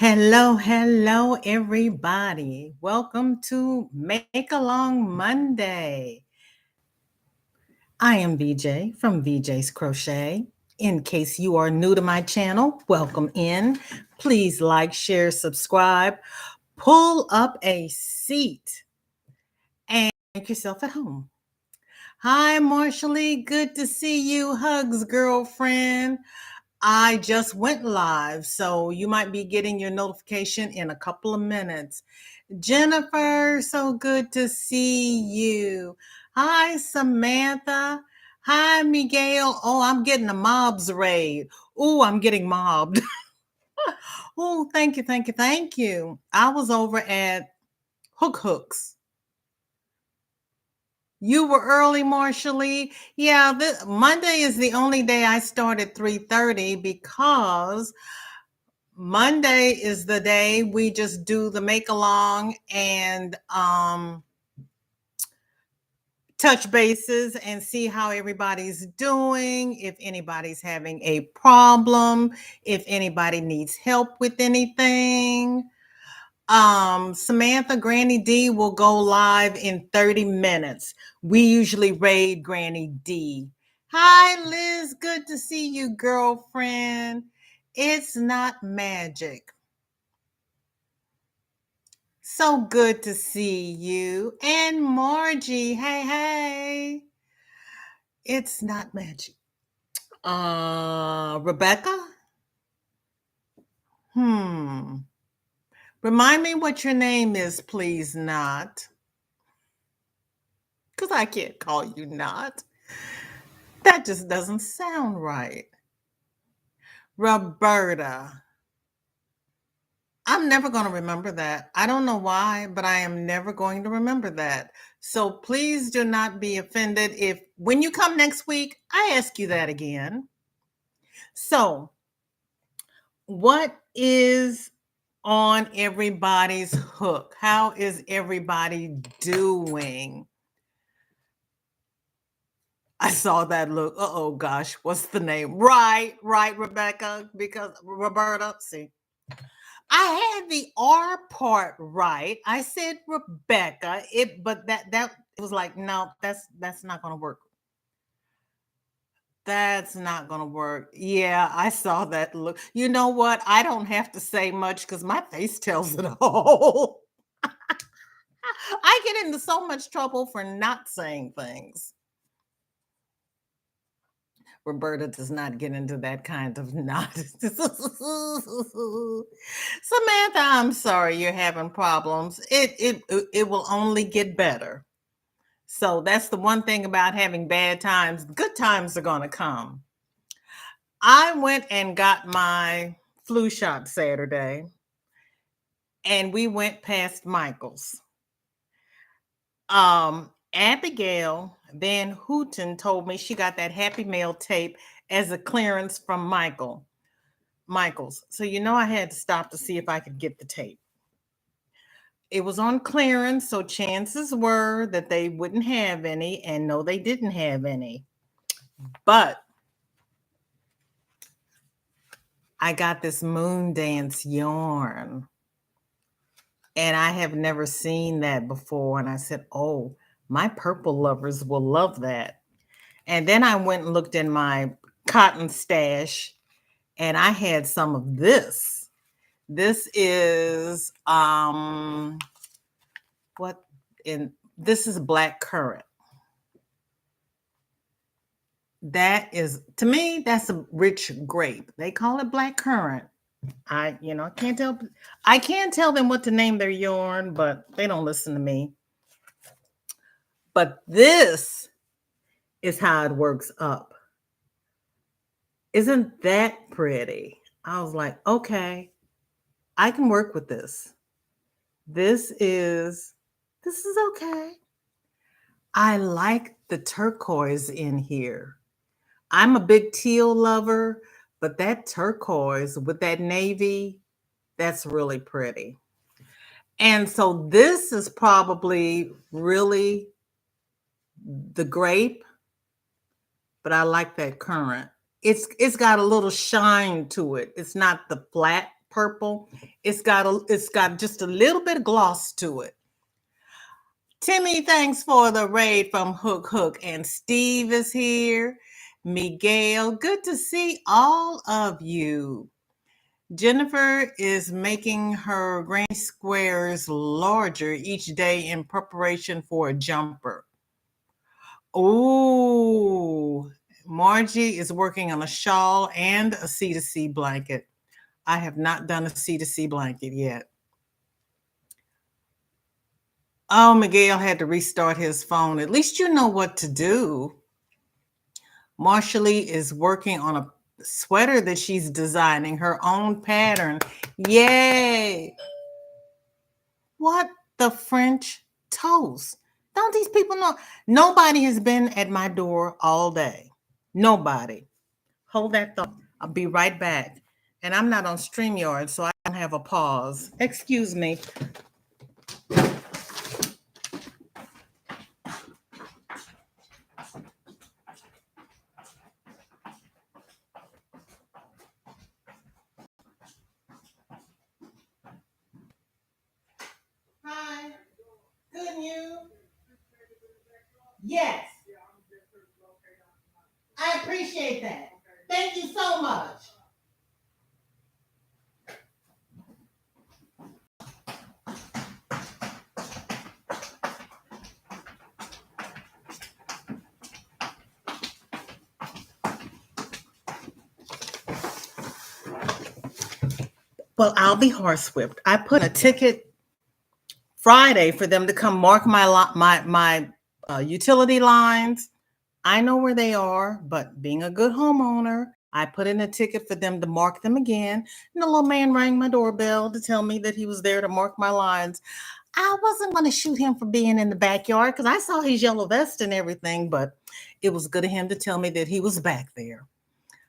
Hello, everybody. Welcome to Make Along Monday. I am VJ from VJ's Crochet. In case you are new to my channel, welcome in. Please like, share, subscribe, pull up a seat, and make yourself at home. Hi, Marshallie. Good to see you. Hugs, girlfriend. I just went live, so you might be getting your notification in a couple of minutes. Jennifer, so good to see you. Hi, Samantha. Hi, Miguel. Oh, I'm getting a mob's raid. Oh, I'm getting mobbed. Oh, thank you. I was over at Hooks. You were early, Marshallie. Yeah, Monday is the only day I start at 3:30 because Monday is the day we just do the make along and touch bases and see how everybody's doing, if anybody's having a problem, if anybody needs help with anything. Samantha, Granny D will go live in 30 minutes. We usually raid Granny D. Hi, Liz. Good to see you, girlfriend. It's not magic. So good to see you. And Margie, hey. It's not magic. Rebecca? Remind me what your name is, please, not. Because I can't call you not. That just doesn't sound right. Roberta. I'm never going to remember that. I don't know why, but I am never going to remember that. So please do not be offended if when you come next week, I ask you that again. So, what is on everybody's hook? How is everybody doing? I saw that look. Oh gosh, what's the name? Right, Rebecca, because Roberta, see. I had the R part right. I said Rebecca, but that was like, no, that's not gonna work. That's not going to work. Yeah, I saw that look. You know what? I don't have to say much because my face tells it all. I get into so much trouble for not saying things. Roberta does not get into that kind of not. Samantha, I'm sorry you're having problems. It will only get better. So that's the one thing about having bad times. Good times are going to come. I went and got my flu shot Saturday, and we went past Michael's. Abigail Van Houten told me she got that Happy Mail tape as a clearance from Michael's. So I had to stop to see if I could get the tape. It was on clearance, so chances were that they wouldn't have any, and no, they didn't have any. But I got this moon dance yarn. And I have never seen that before. And I said, oh, my purple lovers will love that. And then I went and looked in my cotton stash and I had some of this. This is this is black currant. That is, to me, that's a rich grape. They call it black currant. I can't tell them what to name their yarn, but they don't listen to me. But this is how it works up. Isn't that pretty? I was like, okay, I can work with this. This is okay. I like the turquoise in here. I'm a big teal lover, but that turquoise with that navy, that's really pretty. And so this is probably really the grape, but I like that currant. It's got a little shine to it. It's not the flat purple. It's got just a little bit of gloss to it. Timmy, thanks for the raid from Hook. And Steve is here. Miguel, good to see all of you. Jennifer is making her granny squares larger each day in preparation for a jumper. Oh, Margie is working on a shawl and a C2C blanket. I have not done a C2C blanket yet. Oh, Miguel had to restart his phone. At least you know what to do. Marshallie is working on a sweater that she's designing, her own pattern. Yay! What the French toast? Don't these people know? Nobody has been at my door all day. Nobody. Hold that thought. I'll be right back. And I'm not on StreamYard, so I don't have a pause. Excuse me. Hi. Good news. Yes. I appreciate that. Thank you so much. Well, I'll be horsewhipped. I put a ticket Friday for them to come mark my utility lines. I know where they are, but being a good homeowner, I put in a ticket for them to mark them again. And the little man rang my doorbell to tell me that he was there to mark my lines. I wasn't going to shoot him for being in the backyard because I saw his yellow vest and everything, but it was good of him to tell me that he was back there.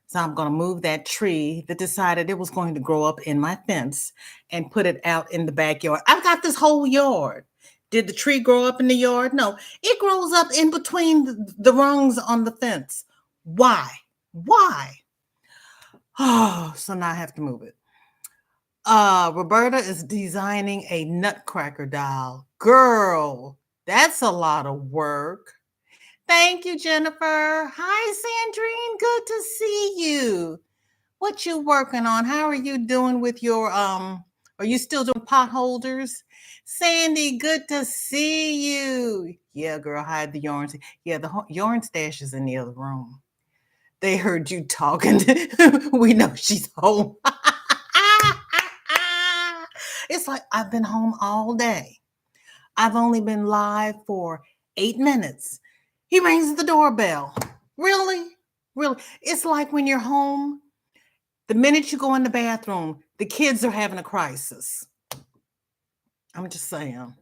So I'm going to move that tree that decided it was going to grow up in my fence and put it out in the backyard. I've got this whole yard. Did the tree grow up in the yard? No, it grows up in between the rungs on the fence. Why? Oh, so now I have to move it. Roberta is designing a nutcracker doll. Girl, that's a lot of work. Thank you, Jennifer. Hi, Sandrine. Good to see you. What you working on? How are you doing with your are you still doing pot holders? Sandy, good to see you. Yeah, girl, hide the yarns. Yeah, the yarn stash is in the other room. They heard you talking. We know she's home. It's like I've been home all day. I've only been live for 8 minutes. He rings the doorbell. Really? It's like when you're home, the minute you go in the bathroom, the kids are having a crisis. I'm just saying.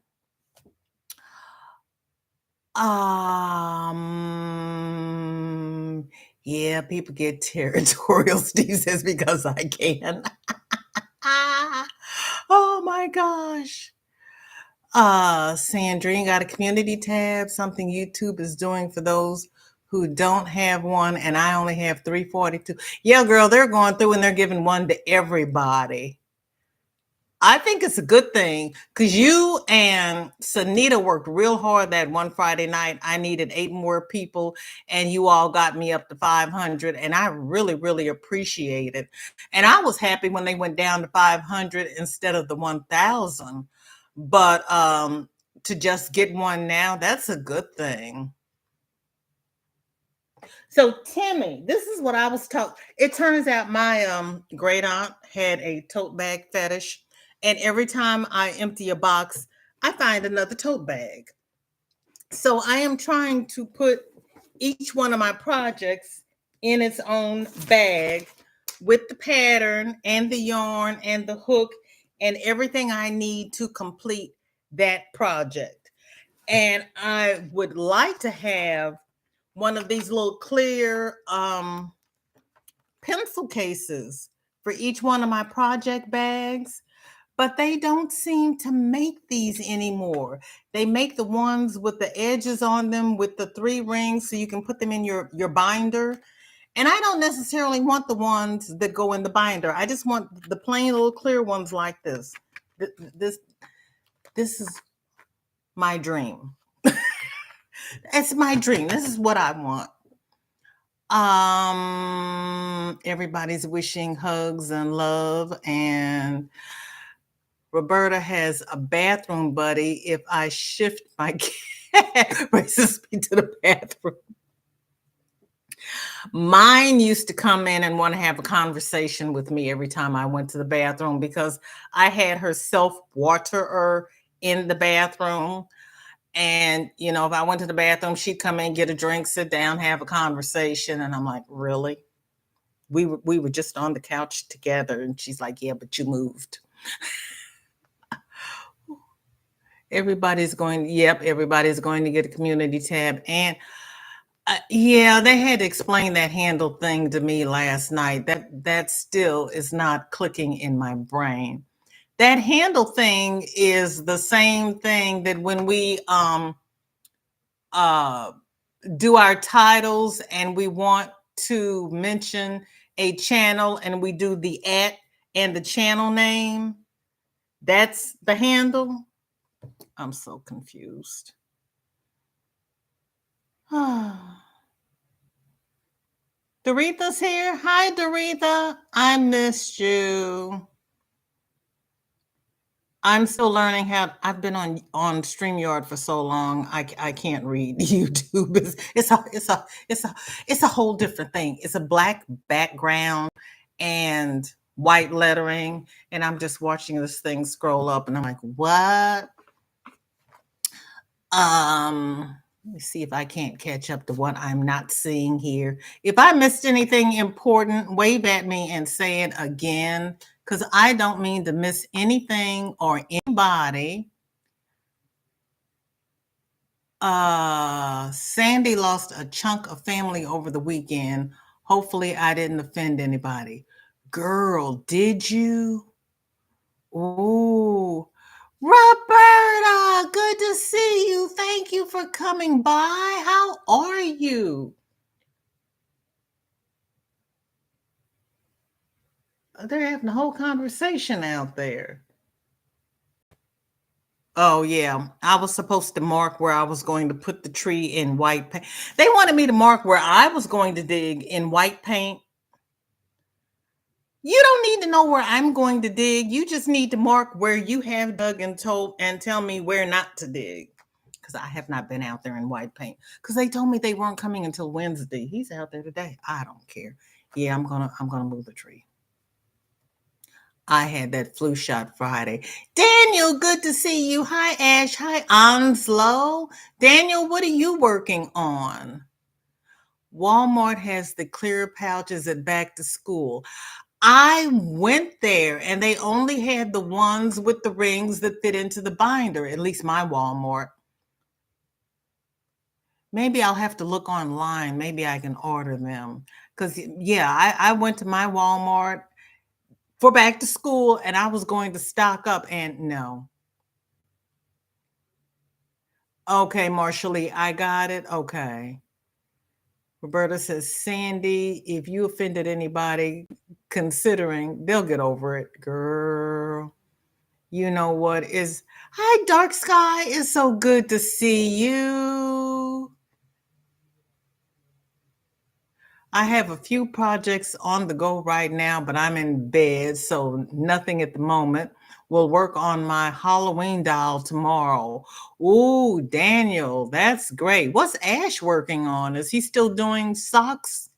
Yeah, people get territorial, Steve says, because I can. Oh my gosh. Sandrine got a community tab, something YouTube is doing for those who don't have one, and I only have 342. Yeah, girl, they're going through and they're giving one to everybody. I think it's a good thing because you and Sunita worked real hard that one Friday night. I needed 8 more people, and you all got me up to 500, and I really, really appreciate it. And I was happy when they went down to 500 instead of the 1,000. But to just get one now, that's a good thing. So Timmy, this is what I was taught. It turns out my great aunt had a tote bag fetish, and every time I empty a box, I find another tote bag. So I am trying to put each one of my projects in its own bag with the pattern and the yarn and the hook and everything I need to complete that project. And I would like to have one of these little clear pencil cases for each one of my project bags, but they don't seem to make these anymore. They make the ones with the edges on them with the 3 rings so you can put them in your binder. And I don't necessarily want the ones that go in the binder. I just want the plain little clear ones like this. This is my dream. It's my dream. This is what I want. Everybody's wishing hugs and love, and Roberta has a bathroom buddy. If I shift my cat, raises me to the bathroom. Mine used to come in and want to have a conversation with me every time I went to the bathroom because I had her self-waterer in the bathroom. And, you know, if I went to the bathroom, she'd come in, get a drink, sit down, have a conversation. And I'm like, really? We were just on the couch together. And she's like, yeah, but you moved. Everybody's going to get a community tab. And yeah, they had to explain that handle thing to me last night. That still is not clicking in my brain. That handle thing is the same thing that when we do our titles and we want to mention a channel and we do the @ and the channel name. That's the handle. I'm so confused. Doretha's here. Hi, Doretha. I missed you. I'm still learning how. I've been on StreamYard for so long. I can't read YouTube. It's a whole different thing. It's a black background and white lettering, and I'm just watching this thing scroll up, and I'm like, what? Let me see if I can't catch up to what I'm not seeing here. If I missed anything important, wave at me and say it again, because I don't mean to miss anything or anybody. Sandy lost a chunk of family over the weekend. Hopefully I didn't offend anybody. Girl, did you? Ooh. Roberta, good to see you. Thank you for coming by. How are you? They're having a whole conversation out there. Oh, yeah. I was supposed to mark where I was going to put the tree in white paint. They wanted me to mark where I was going to dig in white paint. You don't need to know where I'm going to dig. You just need to mark where you have dug and tell me where not to dig. Because I have not been out there in white paint. Because they told me they weren't coming until Wednesday. He's out there today. I don't care. Yeah, I'm gonna move the tree. I had that flu shot Friday. Daniel, good to see you. Hi, Ash. Hi, Onslow. Daniel, what are you working on? Walmart has the clear pouches at back to school. I went there and they only had the ones with the rings that fit into the binder, at least my Walmart. Maybe I'll have to look online. Maybe I can order them. Because, yeah, I went to my Walmart for back to school and I was going to stock up and no. Okay, Marshallie, I got it. Okay. Roberta says, Sandy, if you offended anybody considering, they'll get over it. Girl, you know what is. Hi, Dark Sky. It's so good to see you. I have a few projects on the go right now, but I'm in bed, so nothing at the moment. We'll work on my Halloween doll tomorrow. Ooh, Daniel, that's great. What's Ash working on? Is he still doing socks?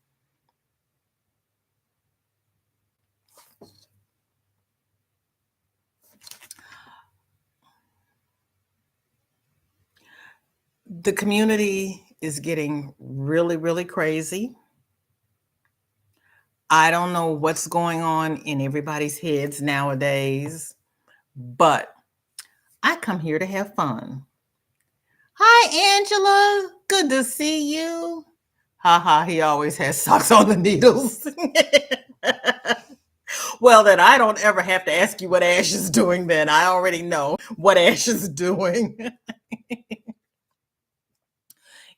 The community is getting really, really crazy. I don't know what's going on in everybody's heads nowadays, but I come here to have fun. Hi, Angela. Good to see you. Haha, he always has socks on the needles. Well, then I don't ever have to ask you what Ash is doing then. I already know what Ash is doing.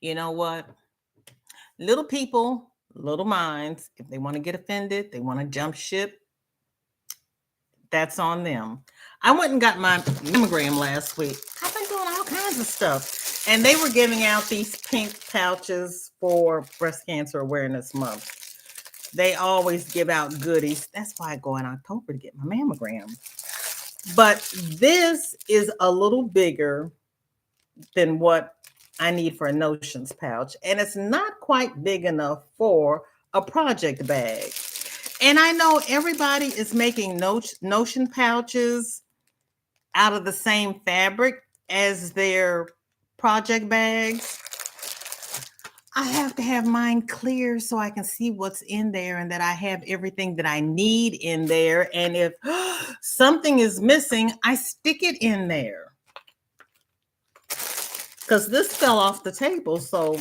You know what? Little people Little minds, if they want to get offended, they want to jump ship, that's on them. I went and got my mammogram last week. I've been doing all kinds of stuff. And they were giving out these pink pouches for Breast Cancer Awareness Month. They always give out goodies. That's why I go in October to get my mammogram. But this is a little bigger than what I need for a Notions pouch. And it's not quite big enough for a project bag. And I know everybody is making Notion pouches out of the same fabric as their project bags. I have to have mine clear so I can see what's in there and that I have everything that I need in there. And if something is missing, I stick it in there. Because this fell off the table, so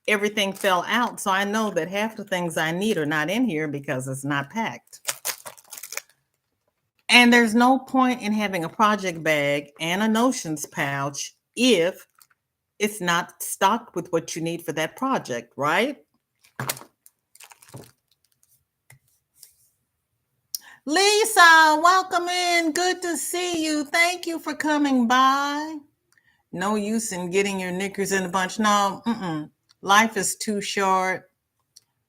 everything fell out. So I know that half the things I need are not in here because it's not packed. And there's no point in having a project bag and a Notions pouch if it's not stocked with what you need for that project, right? Lisa, welcome in. Good to see you. Thank you for coming by. No use in getting your knickers in a bunch. No, life is too short.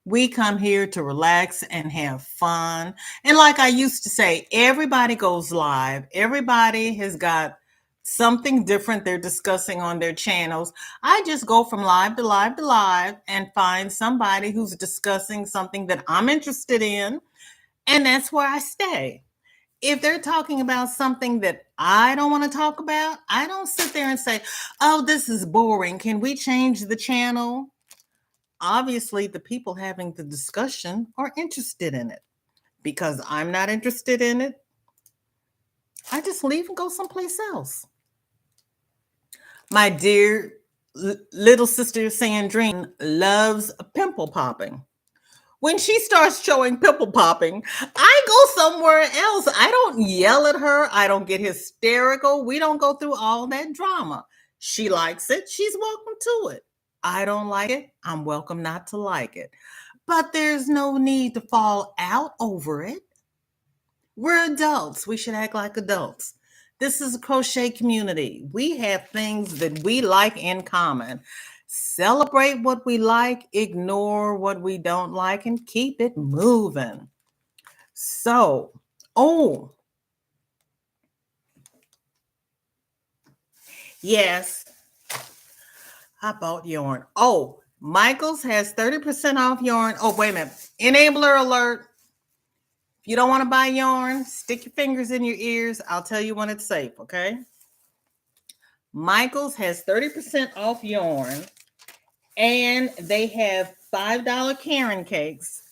We come here to relax and have fun. And like I used to say, everybody goes live. Everybody has got something different they're discussing on their channels. I just go from live to live to live and find somebody who's discussing something that I'm interested in, and that's where I stay. If they're talking about something that I don't want to talk about, I don't sit there and say, oh, this is boring. Can we change the channel? Obviously, the people having the discussion are interested in it. Because I'm not interested in it, I just leave and go someplace else. My dear little sister Sandrine loves pimple popping. When she starts showing pimple popping, I go somewhere else. I don't yell at her. I don't get hysterical. We don't go through all that drama. She likes it. She's welcome to it. I don't like it. I'm welcome not to like it. But there's no need to fall out over it. We're adults. We should act like adults. This is a crochet community. We have things that we like in common. Celebrate what we like, ignore what we don't like, and keep it moving. So, yes, I bought yarn. Oh, Michael's has 30% off yarn. Oh, wait a minute. Enabler alert. If you don't want to buy yarn, stick your fingers in your ears. I'll tell you when it's safe, okay? Michael's has 30% off yarn, and they have $5 Karen cakes,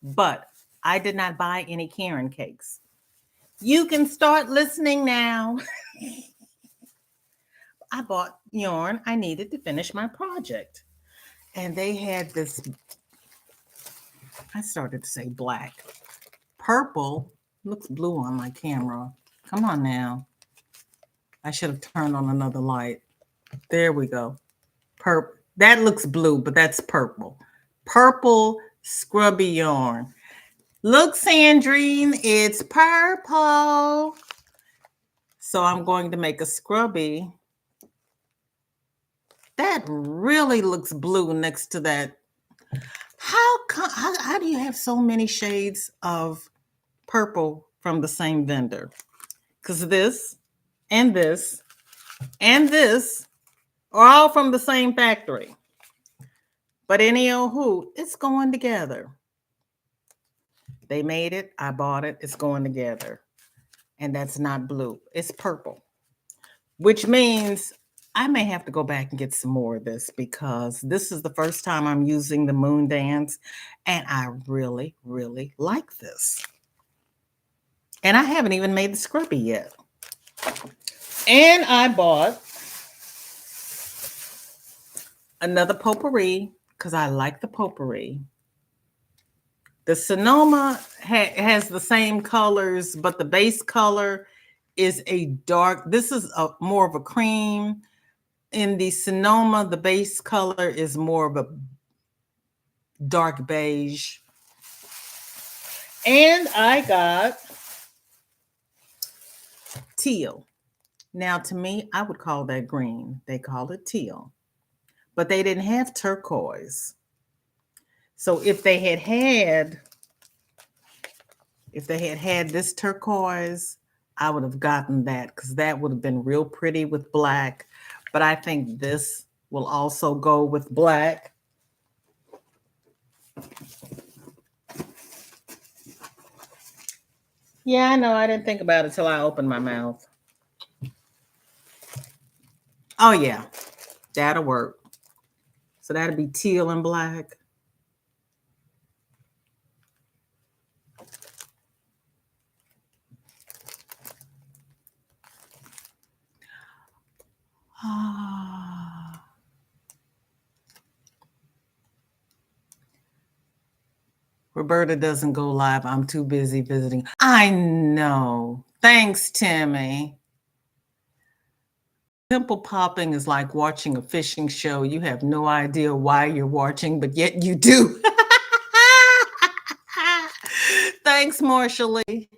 but I did not buy any Karen cakes. You can start listening now. I bought yarn I needed to finish my project. And they had this, I started to say black. Purple, looks blue on my camera. Come on now. I should have turned on another light. There we go. Purple. That looks blue, but that's purple. Purple scrubby yarn. Look, Sandrine, it's purple. So I'm going to make a scrubby. That really looks blue next to that. How do you have so many shades of purple from the same vendor? Because this and this and this are all from the same factory. But any old who, it's going together. They made it. I bought it. It's going together. And that's not blue. It's purple. Which means I may have to go back and get some more of this because this is the first time I'm using the Moon Dance. And I really, really like this. And I haven't even made the scrubby yet. And I bought another potpourri because I like the potpourri. The Sonoma has the same colors, but the base color is a dark. This is more of a cream. In the Sonoma, the base color is more of a dark beige. And I got teal. Now, to me, I would call that green. They call it teal. But they didn't have turquoise. So if they had had this turquoise, I would have gotten that because that would have been real pretty with black. But I think this will also go with black. Yeah, I know. I didn't think about it till I opened my mouth. Oh, yeah, that'll work. So that'll be teal and black. Ah. Roberta doesn't go live. I'm too busy visiting. I know. Thanks, Timmy. Pimple popping is like watching a fishing show. You have no idea why you're watching, but yet you do. Thanks, Marshallie.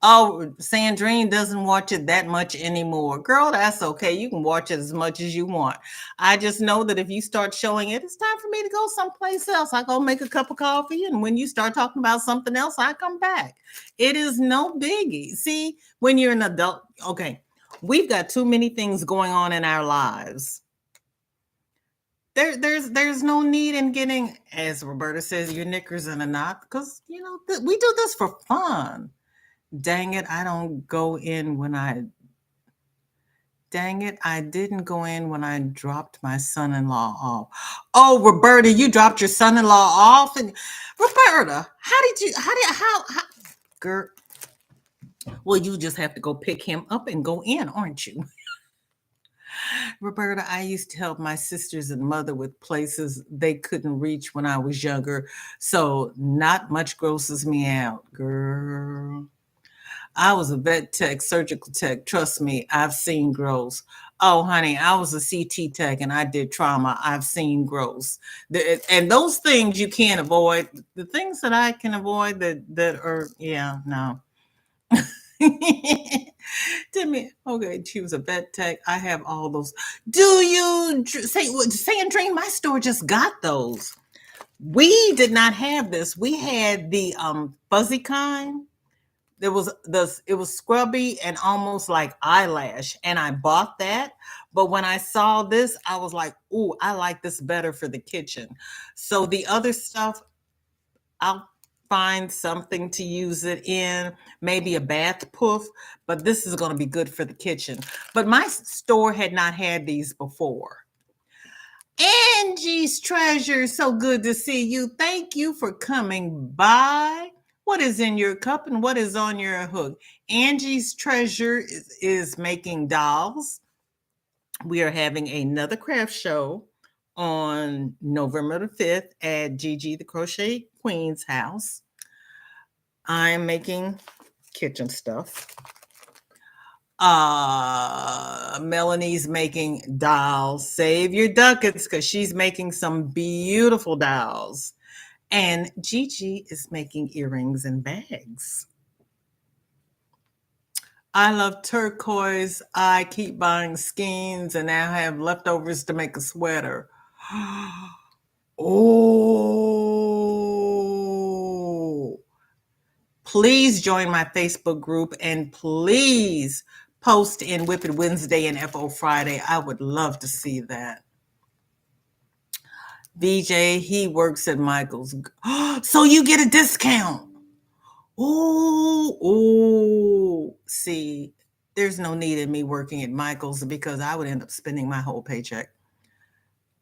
Oh, Sandrine doesn't watch it that much anymore. Girl, that's okay. You can watch it as much as you want. I just know that if you start showing it, it's time for me to go someplace else. I go make a cup of coffee, and when you start talking about something else, I come back. It is no biggie. See, when you're an adult, okay, we've got too many things going on in our lives. There's no need in getting, as Roberta says, your knickers in a knot, because we do this for fun. Dang it, I don't go in when I. Dang it, I didn't go in when I dropped my son-in-law off. Oh, Roberta, you dropped your son-in-law off, and Roberta, how girl? Well, you just have to go pick him up and go in, aren't you? Roberta, I used to help my sisters and mother with places they couldn't reach when I was younger, so not much grosses me out, girl. I was a vet tech, surgical tech. Trust me, I've seen gross. Oh, honey, I was a CT tech and I did trauma. I've seen gross. And those things you can't avoid. The things that I can avoid that are, yeah, no. Timmy, okay, she was a vet tech. I have all those. Do you say Sandrine? My store just got those. We did not have this. We had the fuzzy kind. It was scrubby and almost like eyelash, and I bought that. But when I saw this, I was like, "Ooh, I like this better for the kitchen." So the other stuff, I'll find something to use it in, maybe a bath poof, but this is going to be good for the kitchen. But my store had not had these before. Angie's Treasure, so good to see you. Thank you for coming by. What is in your cup and what is on your hook? Angie's Treasure is making dolls. We are having another craft show on November the 5th at Gigi the Crochet Queen's house. I'm making kitchen stuff. Melanie's making dolls. Save your ducats because she's making some beautiful dolls. And Gigi is making earrings and bags. I love turquoise. I keep buying skeins and now have leftovers to make a sweater. Oh, please join my Facebook group and please post in Whip It Wednesday and FO Friday. I would love to see that. VJ, he works at Michael's. So you get a discount. Oh, see, there's no need in me working at Michael's because I would end up spending my whole paycheck.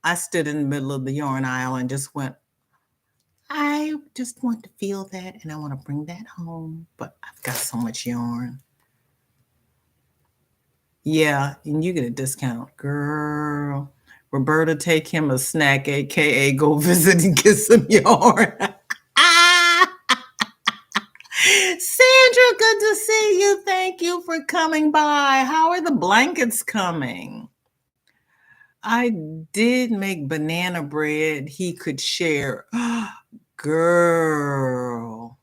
I stood in the middle of the yarn aisle and just went, I just want to feel that and I want to bring that home, but I've got so much yarn. Yeah, and you get a discount, girl. Roberta, take him a snack, aka go visit and get some yarn. Sandra, good to see you. Thank you for coming by. How are the blankets coming? I did make banana bread he could share. Girl.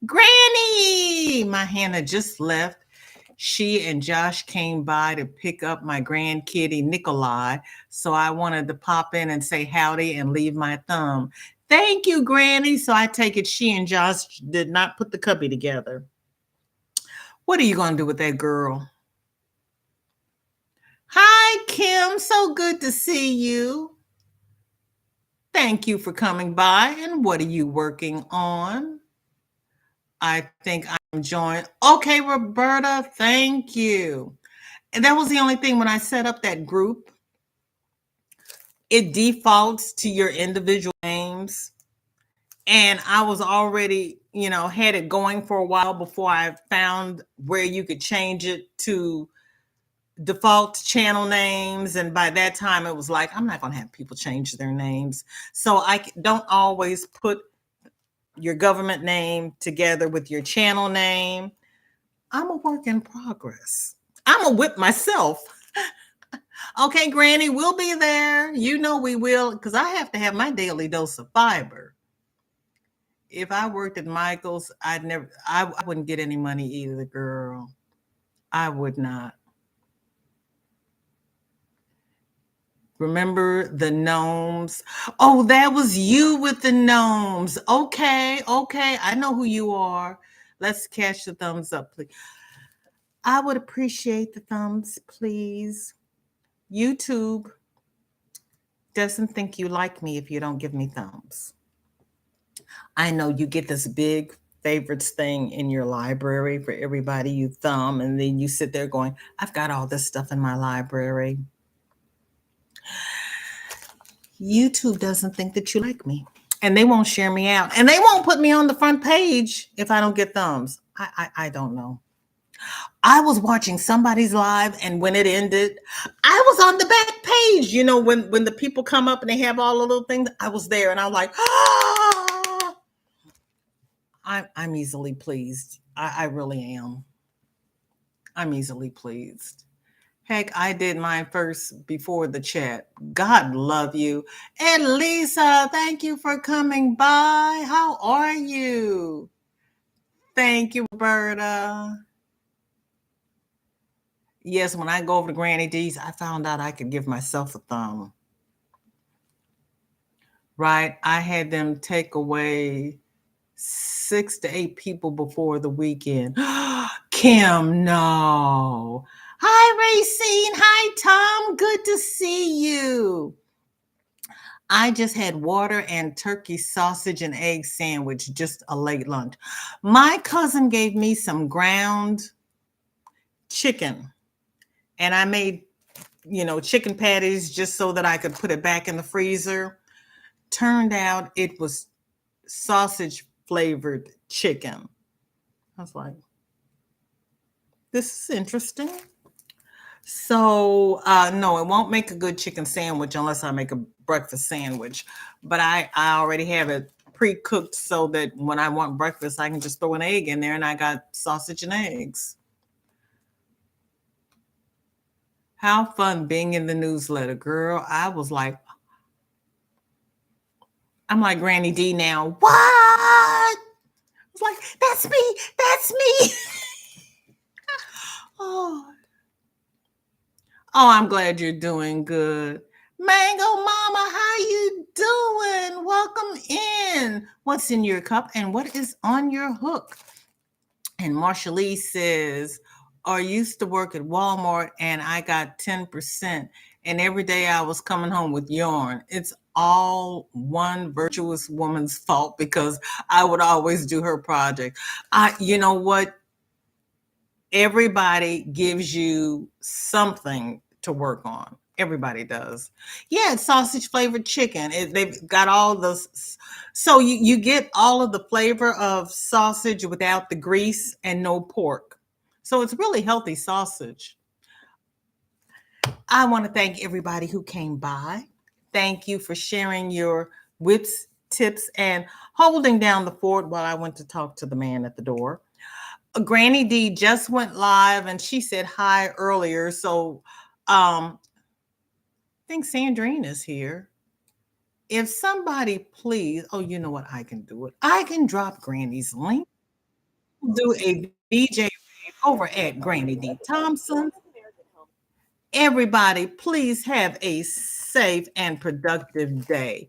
Granny! My Hannah just left. She and Josh came by to pick up my grandkitty Nikolai. So I wanted to pop in and say howdy and leave my thumb. Thank you, Granny. So I take it she and Josh did not put the cubby together. What are you going to do with that girl? Hi, Kim. So good to see you. Thank you for coming by. And what are you working on? I think I'm joined. Okay, Roberta, thank you. And that was the only thing when I set up that group, it defaults to your individual names. And I was already, had it going for a while before I found where you could change it to default channel names. And by that time, it was like, I'm not going to have people change their names. So I don't always put your government name together with your channel name. I'm a work in progress. I'm a whip myself. Okay, Granny, we'll be there. You know we will, because I have to have my daily dose of fiber. If I worked at Michael's, I wouldn't get any money either, girl. I would not. Remember the gnomes? Oh, that was you with the gnomes. Okay. I know who you are. Let's catch the thumbs up, please. I would appreciate the thumbs, please. YouTube doesn't think you like me if you don't give me thumbs. I know you get this big favorites thing in your library for everybody you thumb, and then you sit there going, I've got all this stuff in my library. YouTube doesn't think that you like me, and they won't share me out, and they won't put me on the front page if I don't get thumbs. I don't know. I was watching somebody's live, and when it ended, I was on the back page. When the people come up and they have all the little things, I was there, and I was like, ah! I'm easily pleased. I really am. I'm easily pleased. Heck, I did mine first before the chat. God love you. And Lisa, thank you for coming by. How are you? Thank you, Roberta. Yes, when I go over to Granny D's, I found out I could give myself a thumb. Right? I had them take away 6 to 8 people before the weekend. Kim, no. Hi, Racine. Hi, Tom. Good to see you. I just had water and turkey sausage and egg sandwich, just a late lunch. My cousin gave me some ground chicken, and I made, chicken patties just so that I could put it back in the freezer. Turned out it was sausage flavored chicken. I was like, this is interesting. So, no, it won't make a good chicken sandwich unless I make a breakfast sandwich. But I already have it pre-cooked so that when I want breakfast, I can just throw an egg in there, and I got sausage and eggs. How fun being in the newsletter, girl. I'm like Granny D now. What? I was like, that's me. Oh, I'm glad you're doing good. Mango Mama, how you doing? Welcome in. What's in your cup and what is on your hook? And Marsha Lee says, I used to work at Walmart and I got 10%. And every day I was coming home with yarn. It's all one virtuous woman's fault because I would always do her project. You know what? Everybody gives you something to work on. Everybody does. Yeah, it's sausage flavored chicken. They've got all those. So you get all of the flavor of sausage without the grease and no pork. So it's really healthy sausage. I want to thank everybody who came by. Thank you for sharing your whips, tips, and holding down the fort while I went to talk to the man at the door. Granny D just went live and she said hi earlier. So think Sandrine is here. If somebody please, oh, you know what? I can do it. I can drop Granny's link. Do a VJ over at Granny D. Thompson. Everybody, please have a safe and productive day.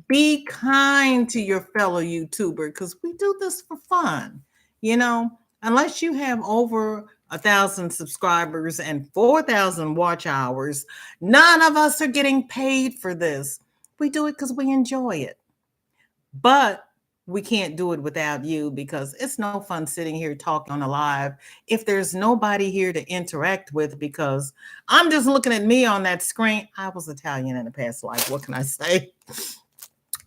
Be kind to your fellow YouTuber because we do this for fun. You know, unless you have over 1,000 subscribers and 4,000 watch hours, none of us are getting paid for this. We do it because we enjoy it. But we can't do it without you because it's no fun sitting here talking on a live if there's nobody here to interact with because I'm just looking at me on that screen. I was Italian in a past life. What can I say?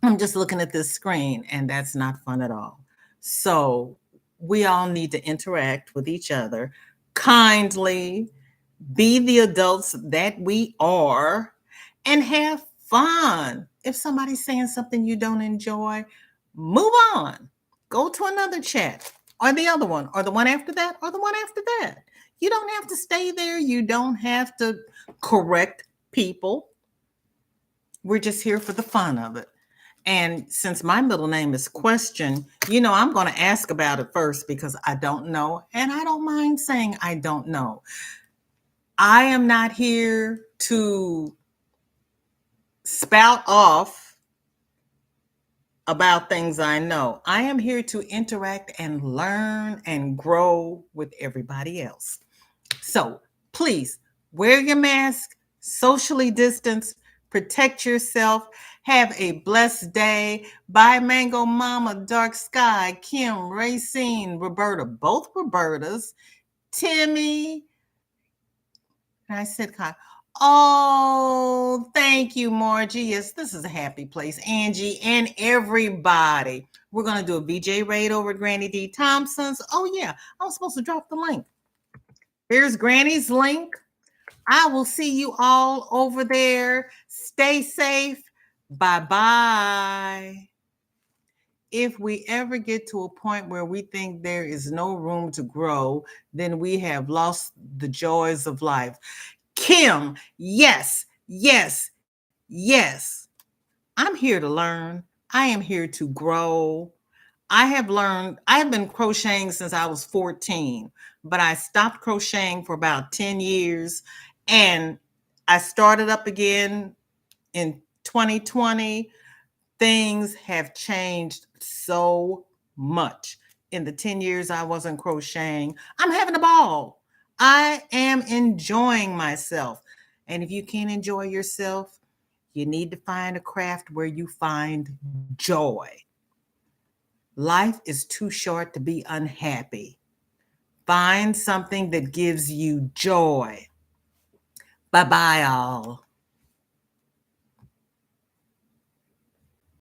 I'm just looking at this screen and that's not fun at all. So we all need to interact with each other kindly, be the adults that we are, and have fun. If somebody's saying something you don't enjoy, move on. Go to another chat or the other one or the one after that or the one after that. You don't have to stay there. You don't have to correct people. We're just here for the fun of it. And since my middle name is Question, I'm going to ask about it first because I don't know. And I don't mind saying I don't know. I am not here to spout off about things I know. I am here to interact and learn and grow with everybody else. So please wear your mask, socially distance, protect yourself. Have a blessed day. Bye, Mango Mama, Dark Sky, Kim, Racine, Roberta, both Robertas, Timmy. And I said, oh, thank you, Margie. Yes, this is a happy place. Angie and everybody. We're going to do a VJ raid over at Granny D. Thompson's. Oh, yeah, I was supposed to drop the link. Here's Granny's link. I will see you all over there. Stay safe. Bye-bye. If we ever get to a point where we think there is no room to grow, then we have lost the joys of life. Kim, yes, yes, yes. I'm here to learn. I am here to grow. I have been crocheting since I was 14, but I stopped crocheting for about 10 years and I started up again in 2020. Things have changed so much in the 10 years I wasn't crocheting. I'm having a ball. I am enjoying myself. And if you can't enjoy yourself, you need to find a craft where you find joy. Life is too short to be unhappy. Find something that gives you joy. Bye-bye, all.